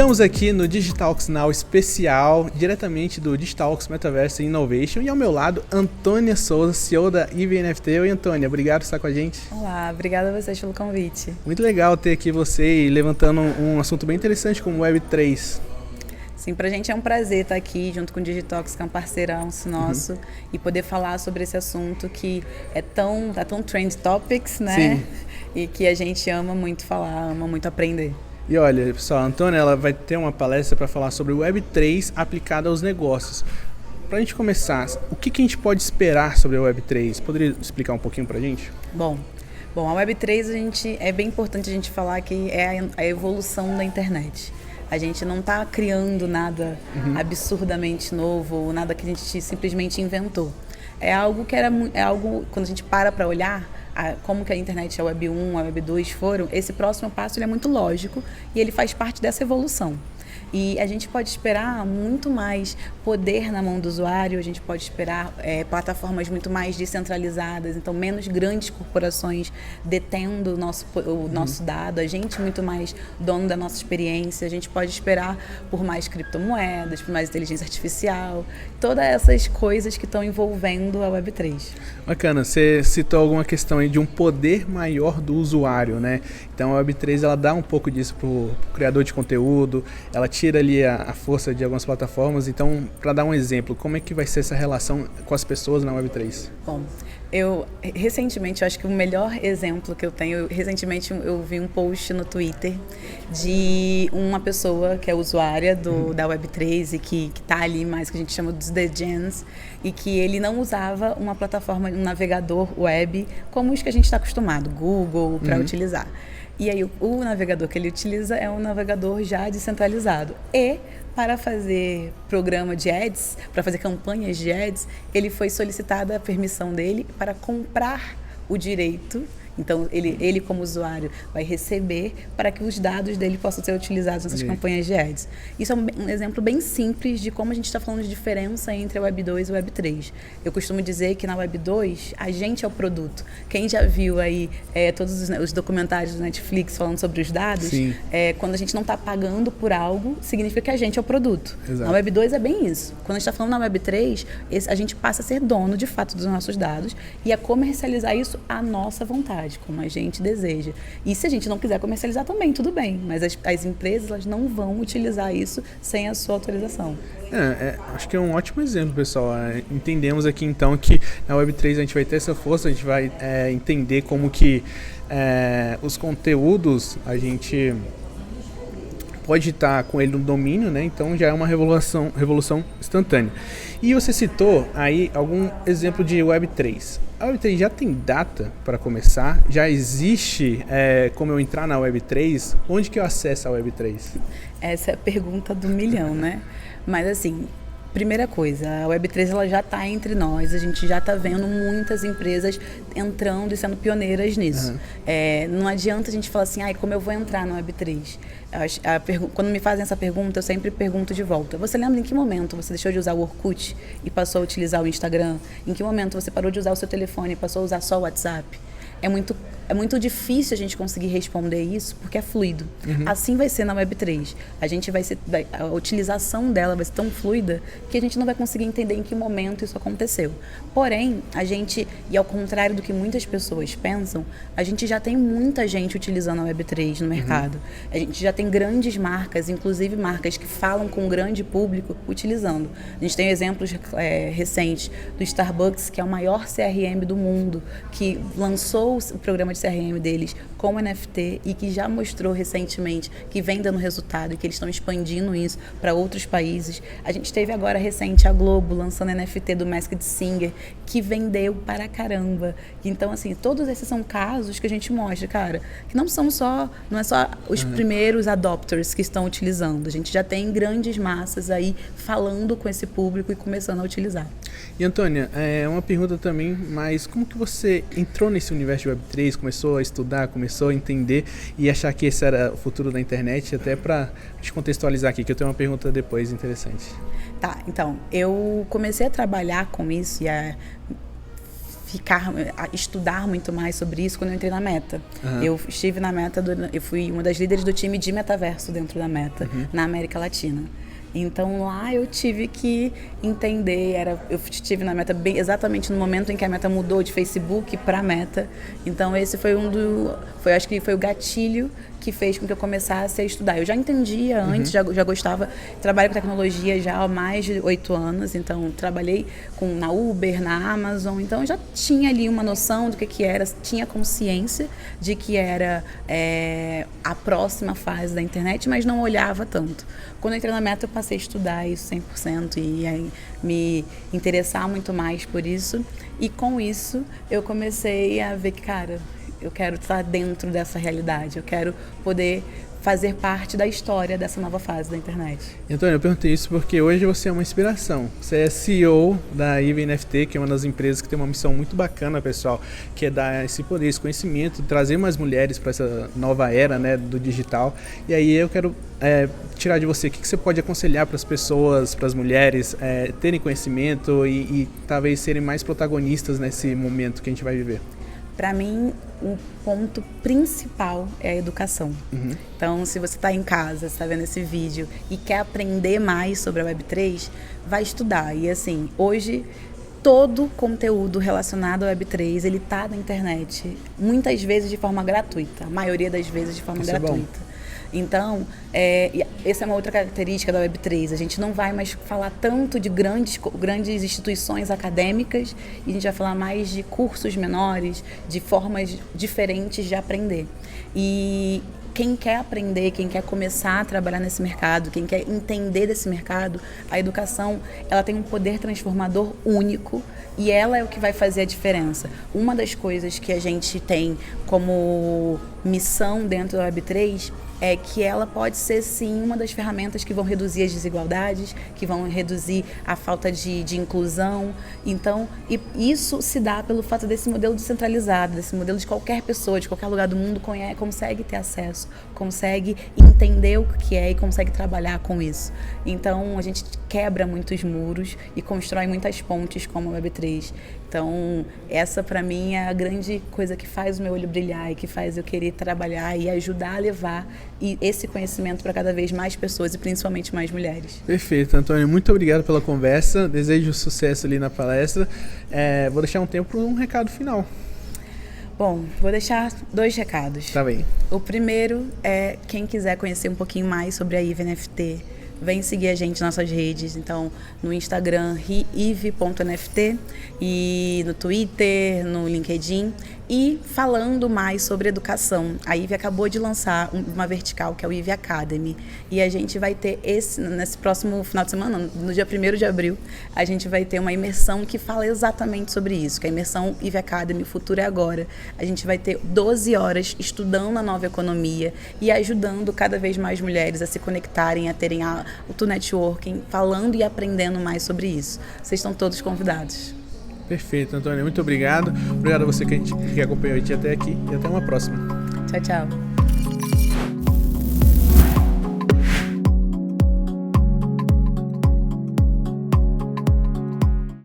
Estamos aqui no Digitalks Now especial, diretamente do Digitalks Metaverse Innovation, e ao meu lado, Antônia Souza, CEO da EVE NFT. Oi, Antônia, obrigado por estar com a gente. Olá, obrigada a vocês pelo convite. Muito legal ter aqui você e levantando um assunto bem interessante como Web3. Sim, pra gente é um prazer estar aqui junto com o Digitalks, que é um parceirão nosso, e poder falar sobre esse assunto que é tão trend topics, né? Sim. E que a gente ama muito falar, ama muito aprender. E olha, pessoal, a Antônia ela vai ter uma palestra para falar sobre o Web3 aplicado aos negócios. Para a gente começar, o que a gente pode esperar sobre o Web3? Poderia explicar um pouquinho para a gente? Bom, a Web3 é bem importante a gente falar que é a evolução da internet. A gente não está criando nada absurdamente novo, nada que a gente simplesmente inventou. É algo que quando a gente para olhar como que a internet, a Web 1, a Web 2 foram, esse próximo passo ele é muito lógico e ele faz parte dessa evolução. E a gente pode esperar muito mais poder na mão do usuário, a gente pode esperar plataformas muito mais descentralizadas, então menos grandes corporações detendo o nosso dado, a gente muito mais dono da nossa experiência, a gente pode esperar por mais criptomoedas, por mais inteligência artificial, todas essas coisas que estão envolvendo a Web3. Bacana, você citou alguma questão aí de um poder maior do usuário, né? Então a Web3 ela dá um pouco disso pro criador de conteúdo, ela tira ali a força de algumas plataformas. Então, para dar um exemplo, como é que vai ser essa relação com as pessoas na Web3? Bom, recentemente, eu acho que o melhor exemplo que eu tenho, recentemente eu vi um post no Twitter de uma pessoa que é usuária da Web3 e que está ali mais, que a gente chama dos The Gens, e que ele não usava uma plataforma, um navegador web como os que a gente está acostumado, Google, para utilizar. E aí o navegador que ele utiliza é um navegador já descentralizado. E para fazer programa de ads, para fazer campanhas de ads, ele foi solicitada a permissão dele para comprar o direito. Então, ele como usuário vai receber para que os dados dele possam ser utilizados nessas campanhas de ads. Isso é um exemplo bem simples de como a gente está falando de diferença entre a Web 2 e a Web 3. Eu costumo dizer que na Web 2, a gente é o produto. Quem já viu aí todos os documentários do Netflix falando sobre os dados, quando a gente não está pagando por algo, significa que a gente é o produto. Exato. Na Web 2 é bem isso. Quando a gente está falando na Web 3, a gente passa a ser dono, de fato, dos nossos dados e a comercializar isso à nossa vontade, como a gente deseja. E se a gente não quiser comercializar também, tudo bem, mas as empresas elas não vão utilizar isso sem a sua autorização. Acho que é um ótimo exemplo, pessoal. Entendemos aqui então que na Web3 a gente vai ter essa força, a gente vai entender como que os conteúdos a gente pode estar com ele no domínio, né? Então já é uma revolução instantânea. E você citou aí algum exemplo de Web3. A Web3 já tem data para começar? Já existe como eu entrar na Web3? Onde que eu acesso a Web3? Essa é a pergunta do milhão, né? Mas assim, primeira coisa, a Web3 ela já está entre nós, a gente já está vendo muitas empresas entrando e sendo pioneiras nisso. Não adianta a gente falar assim, como eu vou entrar na Web3? Quando me fazem essa pergunta, eu sempre pergunto de volta. Você lembra em que momento você deixou de usar o Orkut e passou a utilizar o Instagram? Em que momento você parou de usar o seu telefone e passou a usar só o WhatsApp? É muito difícil a gente conseguir responder isso porque é fluido. Assim vai ser na Web3. A utilização dela vai ser tão fluida que a gente não vai conseguir entender em que momento isso aconteceu. Porém, e ao contrário do que muitas pessoas pensam, a gente já tem muita gente utilizando a Web3 no mercado. A gente já tem grandes marcas, inclusive marcas que falam com um grande público, utilizando. A gente tem exemplos recentes do Starbucks, que é o maior CRM do mundo, que lançou o programa de CRM deles com NFT e que já mostrou recentemente que vem dando resultado e que eles estão expandindo isso para outros países. A gente teve agora recente a Globo lançando NFT do Masked Singer, que vendeu para caramba. Então, assim, todos esses são casos que a gente mostra, cara, que não é só os primeiros adopters que estão utilizando. A gente já tem grandes massas aí falando com esse público e começando a utilizar. E Antônia, uma pergunta também, mas como que você entrou nesse universo de Web3, começou a estudar, começou a entender e achar que esse era o futuro da internet, até para te contextualizar aqui, que eu tenho uma pergunta depois interessante. Tá, então, eu comecei a trabalhar com isso e a estudar muito mais sobre isso quando eu entrei na Meta. Eu estive na Meta, eu fui uma das líderes do time de metaverso dentro da Meta, na América Latina. Então lá eu tive que entender, eu estive na Meta exatamente no momento em que a Meta mudou de Facebook para Meta. Então esse foi acho que foi o gatilho que fez com que eu começasse a estudar. Eu já entendia antes, já gostava, trabalho com tecnologia já há mais de 8 anos, então trabalhei na Uber, na Amazon, então eu já tinha ali uma noção do que era, tinha consciência de que era a próxima fase da internet, mas não olhava tanto. Quando eu entrei na Meta, eu passei a estudar isso 100% e aí, me interessar muito mais por isso, e com isso eu comecei a ver que, cara, eu quero estar dentro dessa realidade, eu quero poder fazer parte da história dessa nova fase da internet. Antônio, eu perguntei isso porque hoje você é uma inspiração. Você é CEO da EVE NFT, que é uma das empresas que tem uma missão muito bacana, pessoal, que é dar esse poder, esse conhecimento, trazer mais mulheres para essa nova era, né, do digital. E aí eu quero tirar de você, o que você pode aconselhar para as pessoas, para as mulheres terem conhecimento e talvez serem mais protagonistas nesse momento que a gente vai viver? Para mim, o ponto principal é a educação. Então, se você está em casa, está vendo esse vídeo e quer aprender mais sobre a Web3, vai estudar. E assim, hoje, todo conteúdo relacionado à Web3, ele está na internet, muitas vezes de forma gratuita, a maioria das vezes de forma gratuita. Então, essa é uma outra característica da Web3. A gente não vai mais falar tanto de grandes instituições acadêmicas, e a gente vai falar mais de cursos menores, de formas diferentes de aprender. E quem quer aprender, quem quer começar a trabalhar nesse mercado, quem quer entender desse mercado, a educação, ela tem um poder transformador único e ela é o que vai fazer a diferença. Uma das coisas que a gente tem como missão dentro da Web3 é que ela pode ser, sim, uma das ferramentas que vão reduzir as desigualdades, que vão reduzir a falta de inclusão. Então, isso se dá pelo fato desse modelo descentralizado, desse modelo de qualquer pessoa, de qualquer lugar do mundo consegue ter acesso, consegue entender o que é e consegue trabalhar com isso. Então, a gente quebra muitos muros e constrói muitas pontes como a Web3. Então, essa para mim é a grande coisa que faz o meu olho brilhar e que faz eu querer trabalhar e ajudar a levar esse conhecimento para cada vez mais pessoas e principalmente mais mulheres. Perfeito, Antônio. Muito obrigado pela conversa. Desejo sucesso ali na palestra. Vou deixar um tempo para um recado final. Bom, vou deixar 2 recados. Tá bem. O primeiro é quem quiser conhecer um pouquinho mais sobre a EVE NFT, vem seguir a gente nas nossas redes, então no Instagram eve.nft e no Twitter, no LinkedIn. E falando mais sobre educação, a EVE acabou de lançar uma vertical que é o EVE Academy, e a gente vai ter nesse próximo final de semana, no dia 1º de abril, a gente vai ter uma imersão que fala exatamente sobre isso, que é a imersão EVE Academy Futuro é Agora. A gente vai ter 12 horas estudando a nova economia e ajudando cada vez mais mulheres a se conectarem, a terem o networking, falando e aprendendo mais sobre isso. Vocês estão todos convidados. Perfeito, Antônio. Muito obrigado. Obrigado a você que acompanhou a gente até aqui e até uma próxima. Tchau, tchau.